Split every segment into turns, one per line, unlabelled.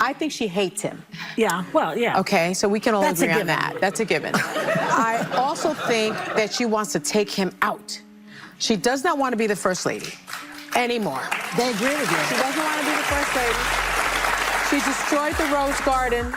I think she hates him.
Yeah, well, yeah.
Okay, so we can all
That's a
agree on
given.
that. That's a given. I also think that she wants to take him out. She does not want to be the first lady anymore.
They agree with you.
She doesn't want to be the first lady. She destroyed the Rose Garden.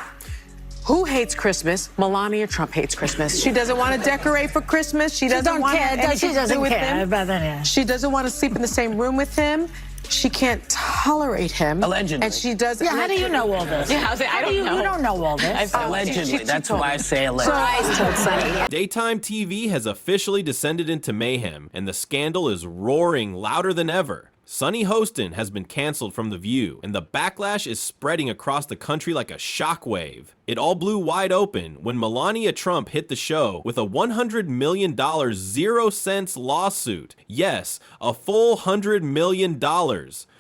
Who hates Christmas? Melania Trump hates Christmas. She doesn't want to decorate for Christmas. She doesn't want anything to do with him. She doesn't want to sleep in the same room with him. She can't tolerate him.
Allegedly.
And she does.
Yeah, how do you know all this?
Yeah, I don't know.
You don't know all this.
Allegedly. That's why I say allegedly.
I told Sunny.
Daytime TV has officially descended into mayhem, and the scandal is roaring louder than ever. Sunny Hostin has been canceled from The View, and the backlash is spreading across the country like a shockwave. It all blew wide open when Melania Trump hit the show with a $100 million 0 cents lawsuit. Yes, a full $100 million.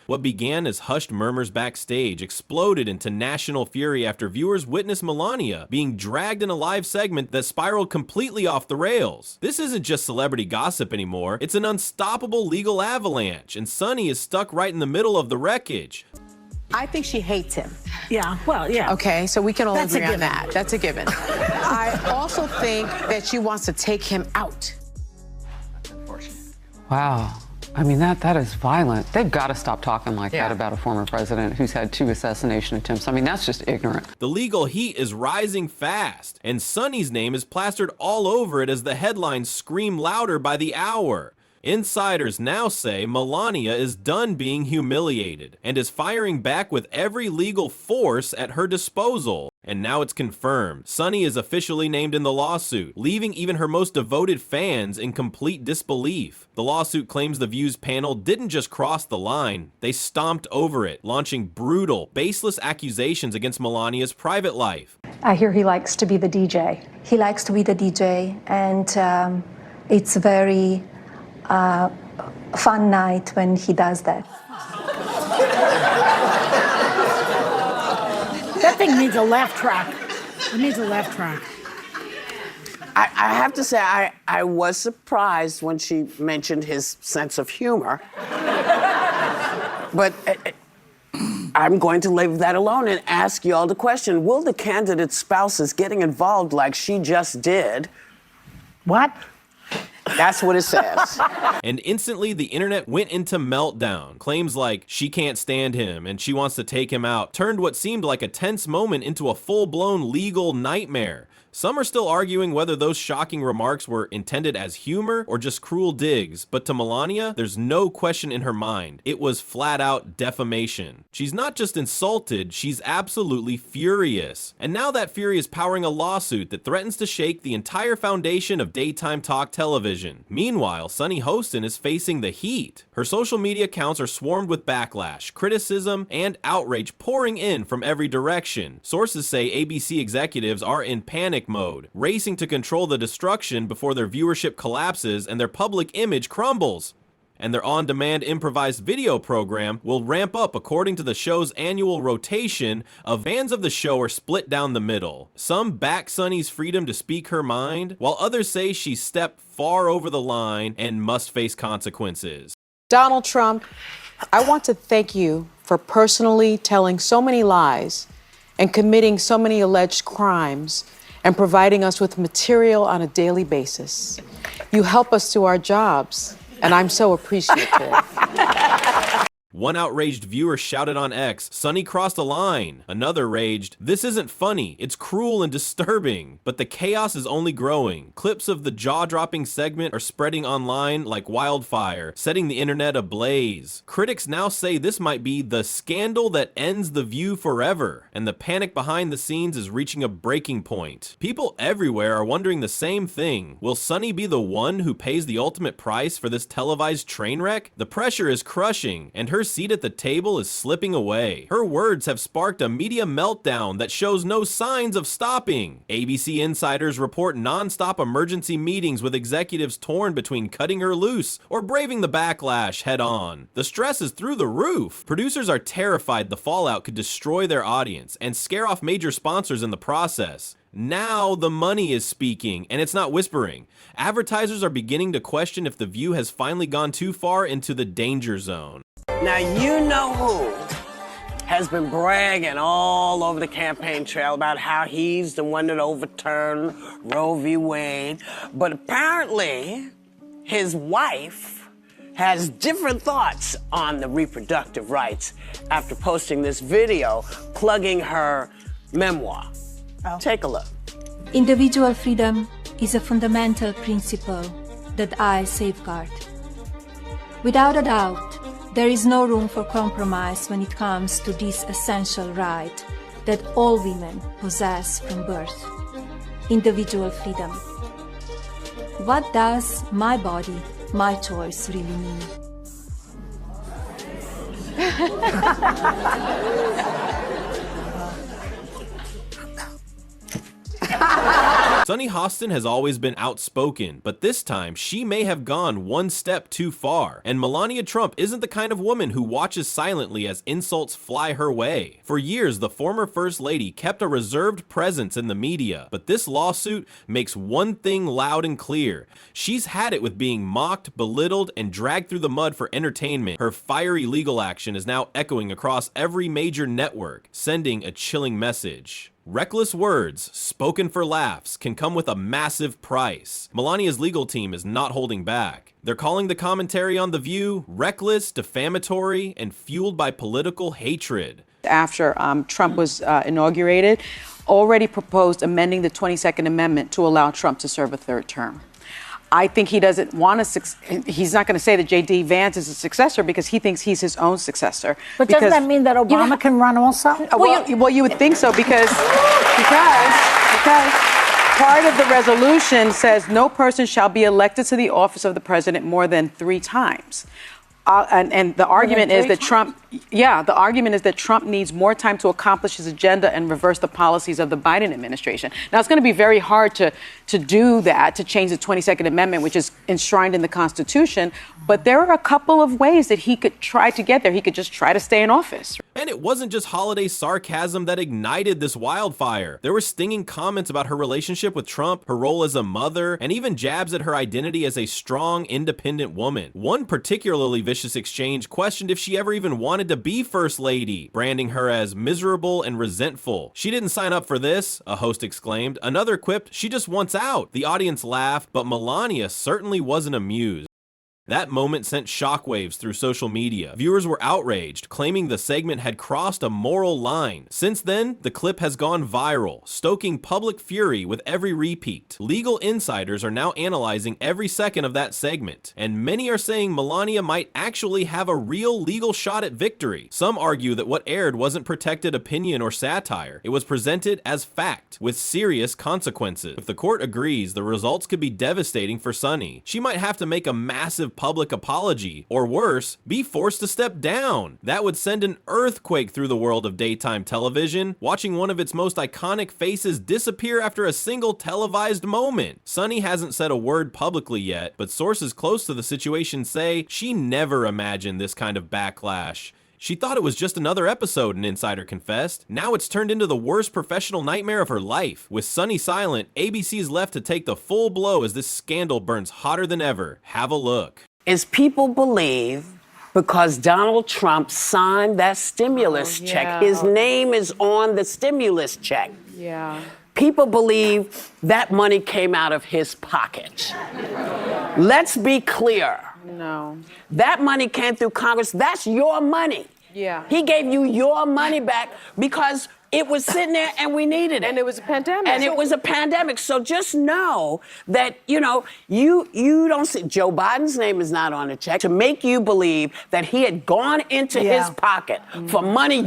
What began as hushed murmurs backstage exploded into national fury after viewers witnessed Melania being dragged in a live segment that spiraled completely off the rails. This isn't just celebrity gossip anymore, it's an unstoppable legal avalanche, and Sunny is stuck right in the middle of the wreckage.
I think she hates him.
Yeah, well, yeah.
Okay, so we can all
That's a
agree on
given.
that. That's a given. I also think that she wants to take him out.
Wow. I mean, that is violent. They've got to stop talking like that about a former president who's had 2 assassination attempts. I mean, that's just ignorant.
The legal heat is rising fast, and Sunny's name is plastered all over it as the headlines scream louder by the hour. Insiders now say Melania is done being humiliated and is firing back with every legal force at her disposal. And now it's confirmed. Sunny is officially named in the lawsuit, leaving even her most devoted fans in complete disbelief. The lawsuit claims the View's panel didn't just cross the line, they stomped over it, launching brutal, baseless accusations against Melania's private life.
I hear he likes to be the DJ. He likes to be the DJ, and it's a very fun night when he does that.
That thing needs a laugh track. It needs a laugh track.
I have to say, I was surprised when she mentioned his sense of humor. But I'm going to leave that alone and ask you all the question, will the candidate's spouses getting involved like she just did?
What?
That's what it says.
And instantly the internet went into meltdown. Claims like she can't stand him and she wants to take him out turned what seemed like a tense moment into a full-blown legal nightmare. Some are still arguing whether those shocking remarks were intended as humor or just cruel digs, but to Melania, there's no question in her mind. It was flat-out defamation. She's not just insulted, she's absolutely furious. And now that fury is powering a lawsuit that threatens to shake the entire foundation of daytime talk television. Meanwhile, Sunny Hostin is facing the heat. Her social media accounts are swarmed with backlash, criticism, and outrage pouring in from every direction. Sources say ABC executives are in panic mode, racing to control the destruction before their viewership collapses and their public image crumbles. And their on-demand improvised video program will ramp up according to the show's annual rotation of fans of the show are split down the middle. Some back Sunny's freedom to speak her mind, while others say she stepped far over the line and must face consequences.
Donald Trump, I want to thank you for personally telling so many lies and committing so many alleged crimes and providing us with material on a daily basis. You help us do our jobs, and I'm so appreciative.
One outraged viewer shouted on X, "Sunny crossed a line." Another raged, "This isn't funny, it's cruel and disturbing." But the chaos is only growing. Clips of the jaw-dropping segment are spreading online like wildfire, setting the internet ablaze. Critics now say this might be the scandal that ends The View forever, and the panic behind the scenes is reaching a breaking point. People everywhere are wondering the same thing. Will Sunny be the one who pays the ultimate price for this televised train wreck? The pressure is crushing, and her seat at the table is slipping away. Her words have sparked a media meltdown that shows no signs of stopping. ABC insiders report non-stop emergency meetings with executives torn between cutting her loose or braving the backlash head-on. The stress is through the roof. Producers are terrified the fallout could destroy their audience and scare off major sponsors in the process. Now the money is speaking, and it's not whispering. Advertisers are beginning to question if The View has finally gone too far into the danger zone.
Now you know who has been bragging all over the campaign trail about how he's the one that overturned Roe v. Wade. But apparently, his wife has different thoughts on the reproductive rights after posting this video plugging her memoir. Take a look.
Individual freedom is a fundamental principle that I safeguard. Without a doubt, there is no room for compromise when it comes to this essential right that all women possess from birth: individual freedom. What does my body, my choice really mean?
Sunny Hostin has always been outspoken, but this time she may have gone one step too far. And Melania Trump isn't the kind of woman who watches silently as insults fly her way. For years, the former First Lady kept a reserved presence in the media, but this lawsuit makes one thing loud and clear. She's had it with being mocked, belittled, and dragged through the mud for entertainment. Her fiery legal action is now echoing across every major network, sending a chilling message. Reckless words, spoken for laughs, can come with a massive price. Melania's legal team is not holding back. They're calling the commentary on The View reckless, defamatory, and fueled by political hatred.
After Trump was inaugurated, already proposed amending the 22nd Amendment to allow Trump to serve a third term. I think he doesn't want to, he's not going to say that J.D. Vance is a successor because he thinks he's his own successor.
But doesn't that mean that Obama can run also?
Well, you would think so because part of the resolution says no person shall be elected to the office of the president more than 3 times. And the argument is that the argument is that Trump needs more time to accomplish his agenda and reverse the policies of the Biden administration. Now, it's going to be very hard to do that, to change the 22nd Amendment, which is enshrined in the Constitution. But there are a couple of ways that he could try to get there. He could just try to stay in office.
And it wasn't just holiday sarcasm that ignited this wildfire. There were stinging comments about her relationship with Trump, her role as a mother, and even jabs at her identity as a strong, independent woman. One particularly vicious exchange questioned if she ever even wanted to be First Lady, branding her as miserable and resentful. "She didn't sign up for this," a host exclaimed. Another quipped, "She just wants out." The audience laughed, but Melania certainly wasn't amused. That moment sent shockwaves through social media. Viewers were outraged, claiming the segment had crossed a moral line. Since then, the clip has gone viral, stoking public fury with every repeat. Legal insiders are now analyzing every second of that segment, and many are saying Melania might actually have a real legal shot at victory. Some argue that what aired wasn't protected opinion or satire. It was presented as fact, with serious consequences. If the court agrees, the results could be devastating for Sunny. She might have to make a massive public apology, or worse, be forced to step down. That would send an earthquake through the world of daytime television, watching one of its most iconic faces disappear after a single televised moment. Sunny hasn't said a word publicly yet, but sources close to the situation say she never imagined this kind of backlash. She thought it was just another episode, an insider confessed. Now it's turned into the worst professional nightmare of her life. With Sunny silent, ABC's left to take the full blow as this scandal burns hotter than ever. Have a look.
Is people believe because Donald Trump signed that stimulus check, his name is on the stimulus check.
Yeah.
People believe that money came out of his pocket. Let's be clear.
No.
That money came through Congress. That's your money.
Yeah.
He gave you your money back because it was sitting there and we needed it.
And it was a pandemic.
And it was a pandemic. So just know that, you don't see, Joe Biden's name is not on the check to make you believe that he had gone into his pocket for money he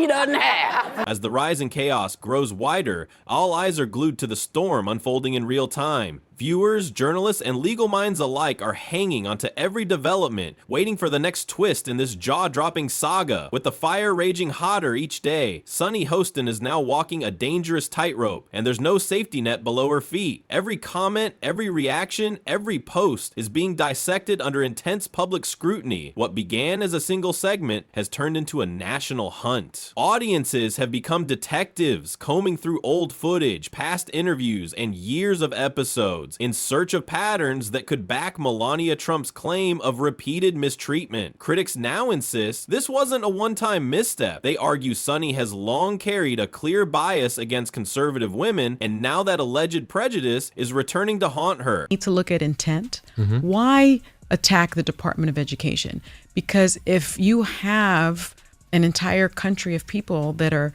doesn't have.
As the rise in chaos grows wider, all eyes are glued to the storm unfolding in real time. Viewers, journalists, and legal minds alike are hanging onto every development, waiting for the next twist in this jaw-dropping saga. With the fire raging hotter each day, Sunny Hostin is now walking a dangerous tightrope, and there's no safety net below her feet. Every comment, every reaction, every post is being dissected under intense public scrutiny. What began as a single segment has turned into a national hunt. Audiences have become detectives, combing through old footage, past interviews, and years of episodes. episodes in search of patterns that could back Melania Trump's claim of repeated mistreatment. Critics now insist this wasn't a one-time misstep. They argue Sunny has long carried a clear bias against conservative women, and now that alleged prejudice is returning to haunt her.
Need to look at intent. Why attack the Department of Education? Because if you have an entire country of people that are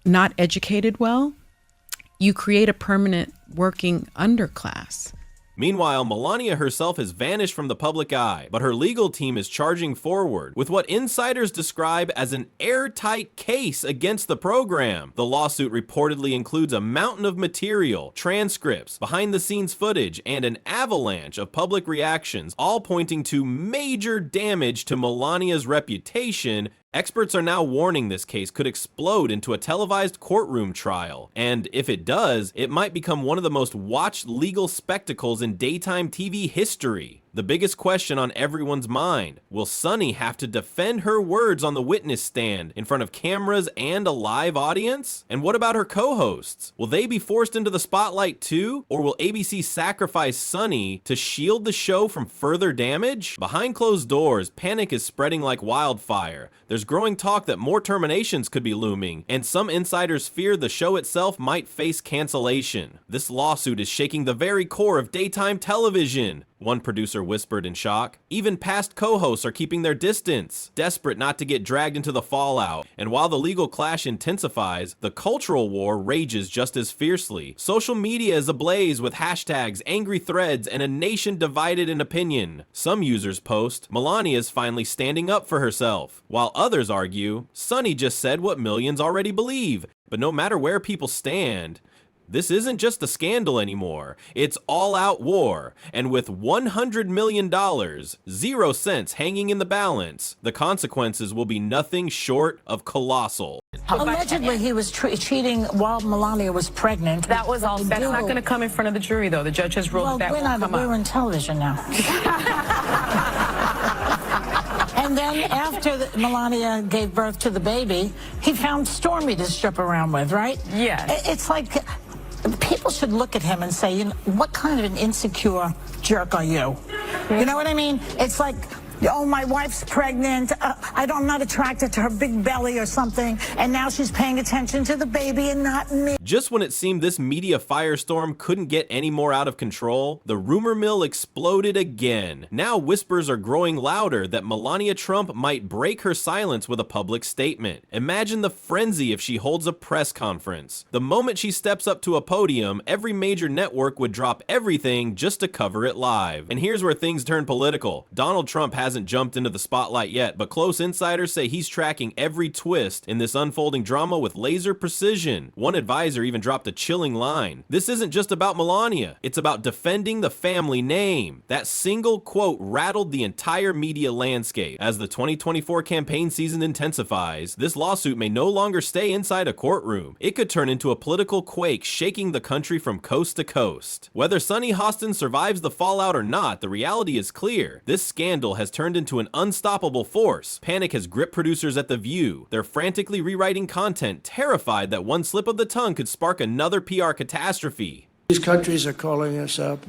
not educated well, you create a permanent working underclass.
Meanwhile, Melania herself has vanished from the public eye, but her legal team is charging forward with what insiders describe as an airtight case against the program. The lawsuit reportedly includes a mountain of material, transcripts, behind-the-scenes footage, and an avalanche of public reactions, all pointing to major damage to Melania's reputation. Experts are now warning this case could explode into a televised courtroom trial, and if it does, it might become one of the most watched legal spectacles in daytime TV history. The biggest question on everyone's mind, will Sunny have to defend her words on the witness stand in front of cameras and a live audience? And what about her co-hosts? Will they be forced into the spotlight too? Or will ABC sacrifice Sunny to shield the show from further damage? Behind closed doors, panic is spreading like wildfire. There's growing talk that more terminations could be looming, and some insiders fear the show itself might face cancellation. This lawsuit is shaking the very core of daytime television, one producer whispered in shock. Even past co-hosts are keeping their distance, desperate not to get dragged into the fallout. And while the legal clash intensifies, the cultural war rages just as fiercely. Social media is ablaze with hashtags, angry threads, and a nation divided in opinion. Some users post, Melania's finally standing up for herself, while others argue, Sunny just said what millions already believe. But no matter where people stand, this isn't just a scandal anymore. It's all-out war. And with $100 million, 0 cents hanging in the balance, the consequences will be nothing short of colossal.
Allegedly, he was cheating while Melania was pregnant.
That's not going to come in front of the jury, though. The judge has ruled that won't come up.
We're in television now. And then after Melania gave birth to the baby, he found Stormy to strip around with, right?
Yeah.
It's like people should look at him and say, you know, what kind of an insecure jerk are you? You know what I mean? It's like, oh, my wife's pregnant. I'm not attracted to her big belly or something. And now she's paying attention to the baby and not me.
Just when it seemed this media firestorm couldn't get any more out of control, the rumor mill exploded again. Now whispers are growing louder that Melania Trump might break her silence with a public statement. Imagine the frenzy if she holds a press conference. The moment she steps up to a podium, every major network would drop everything just to cover it live. And here's where things turn political. Donald Trump hasn't jumped into the spotlight yet, but close insiders say he's tracking every twist in this unfolding drama with laser precision. One advisor even dropped a chilling line. This isn't just about Melania, it's about defending the family name. That single quote rattled the entire media landscape. As the 2024 campaign season intensifies, this lawsuit may no longer stay inside a courtroom. It could turn into a political quake shaking the country from coast to coast. Whether Sunny Hostin survives the fallout or not, the reality is clear. This scandal has turned into an unstoppable force. Panic has gripped producers at The View. They're frantically rewriting content, terrified that one slip of the tongue could spark another PR catastrophe.
These countries are calling us up,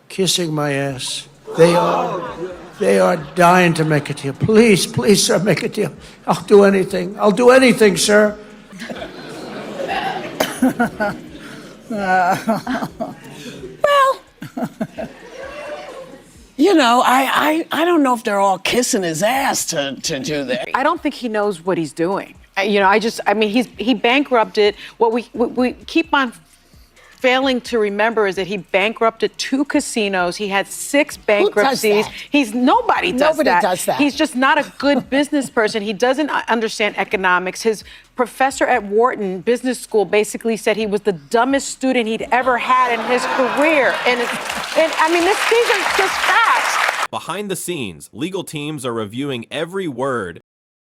kissing my ass. They are dying to make a deal. Please, please, sir, make a deal. I'll do anything. I'll do anything, sir.
Well, you know, I don't know if they're all kissing his ass to do that.
I don't think he knows what he's doing. You know, I mean, he bankrupted. What we keep on failing to remember is that he bankrupted 2 casinos. He had 6 bankruptcies. Nobody does that. He's just not a good business person. He doesn't understand economics. His professor at Wharton Business School basically said he was the dumbest student he'd ever had in his career. And I mean, these are just facts.
Behind the scenes, legal teams are reviewing every word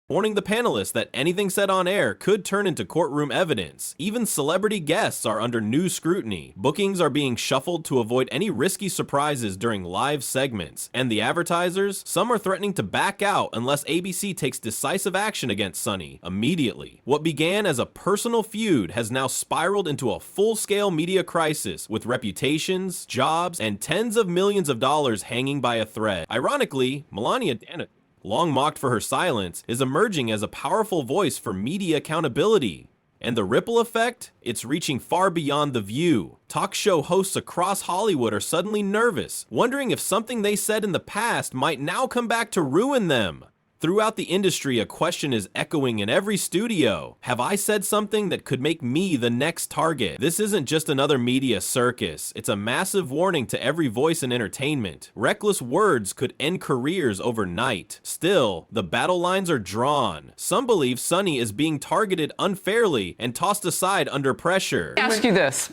warning the panelists that anything said on air could turn into courtroom evidence. Even celebrity guests are under new scrutiny. Bookings are being shuffled to avoid any risky surprises during live segments. And the advertisers, some are threatening to back out unless ABC takes decisive action against Sunny immediately. What began as a personal feud has now spiraled into a full-scale media crisis with reputations, jobs, and tens of millions of dollars hanging by a thread. Ironically, Melania Trump, long mocked for her silence, is emerging as a powerful voice for media accountability. And the ripple effect? It's reaching far beyond The View. Talk show hosts across Hollywood are suddenly nervous, wondering if something they said in the past might now come back to ruin them. Throughout the industry, a question is echoing in every studio. Have I said something that could make me the next target? This isn't just another media circus. It's a massive warning to every voice in entertainment. Reckless words could end careers overnight. Still, the battle lines are drawn. Some believe Sunny is being targeted unfairly and tossed aside under pressure.
Let me ask you this,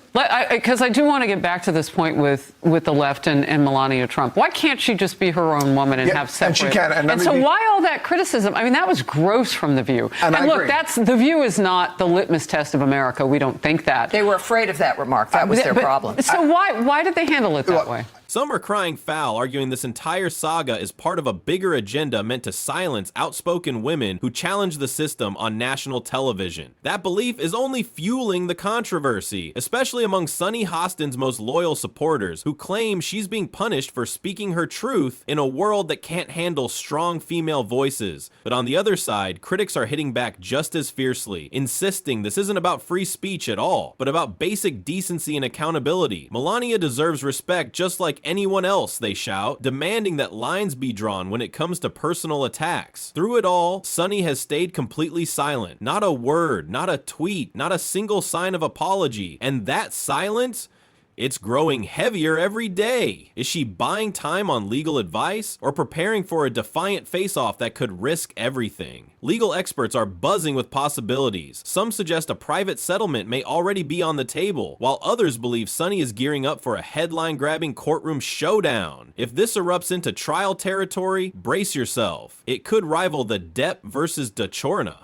because I do want to get back to this point with the left and Melania Trump. Why can't she just be her own woman and have separate?
And she can.
And so why all that criticism? I mean, that was gross from The View. And look, The View is not the litmus test of America. We don't think that.
They were afraid of that remark. That was their problem.
So why did they handle it that way?
Some are crying foul, arguing this entire saga is part of a bigger agenda meant to silence outspoken women who challenge the system on national television. That belief is only fueling the controversy, especially among Sunny Hostin's most loyal supporters, who claim she's being punished for speaking her truth in a world that can't handle strong female voices. But on the other side, critics are hitting back just as fiercely, insisting this isn't about free speech at all, but about basic decency and accountability. Melania deserves respect just like anyone else, they shout, demanding that lines be drawn when it comes to personal attacks. Through it all, Sunny has stayed completely silent. Not a word, not a tweet, not a single sign of apology. And that silence? It's growing heavier every day. Is she buying time on legal advice or preparing for a defiant face-off that could risk everything? Legal experts are buzzing with possibilities. Some suggest a private settlement may already be on the table, while others believe Sunny is gearing up for a headline-grabbing courtroom showdown. If this erupts into trial territory, brace yourself. It could rival the Depp versus DeChorna.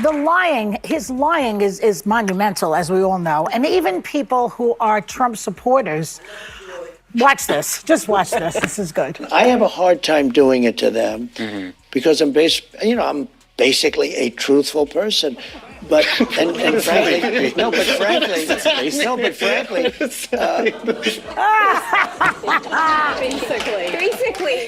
The lying, his lying is monumental, as we all know. And even people who are Trump supporters, watch this. Just watch this. This is good.
I have a hard time doing it to them because I'm basically a truthful person. But and frankly,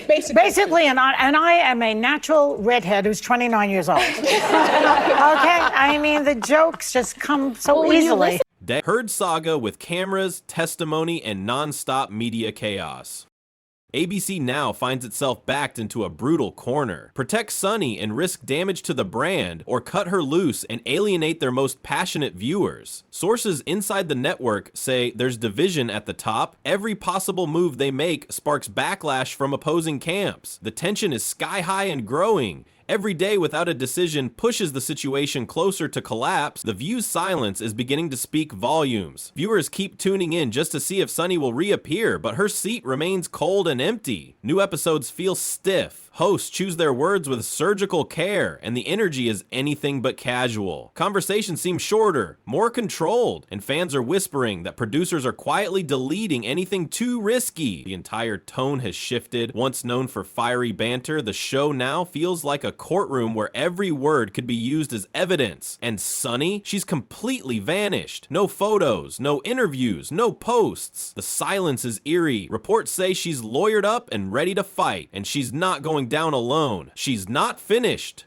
basically, and I am a natural redhead who's 29 years old. Okay, I mean the jokes just come so easily.
Heard saga with cameras, testimony, and non-stop media chaos. ABC now finds itself backed into a brutal corner. Protect Sunny and risk damage to the brand, or cut her loose and alienate their most passionate viewers. Sources inside the network say there's division at the top. Every possible move they make sparks backlash from opposing camps. The tension is sky high and growing. Every day without a decision pushes the situation closer to collapse. The View's silence is beginning to speak volumes. Viewers keep tuning in just to see if Sunny will reappear, but her seat remains cold and empty. New episodes feel stiff. Hosts choose their words with surgical care, and the energy is anything but casual. Conversations seem shorter, more controlled, and fans are whispering that producers are quietly deleting anything too risky. The entire tone has shifted. Once known for fiery banter, the show now feels like a courtroom where every word could be used as evidence. And Sunny? She's completely vanished. No photos, no interviews, no posts. The silence is eerie. Reports say she's lawyered up and ready to fight, and she's not going down alone. She's not finished.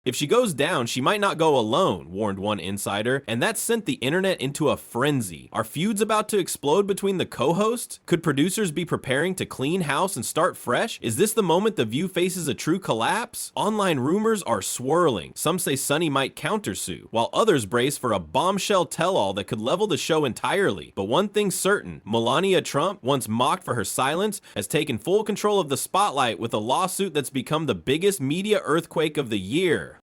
If she goes down, she might not go alone, warned one insider, and that sent the internet into a frenzy. Are feuds about to explode between the co-hosts? Could producers be preparing to clean house and start fresh? Is this the moment The View faces a true collapse? Online rumors are swirling. Some say Sunny might countersue, while others brace for a bombshell tell-all that could level the show entirely. But one thing's certain, Melania Trump, once mocked for her silence, has taken full control of the spotlight with a lawsuit that's become the biggest media earthquake of the year.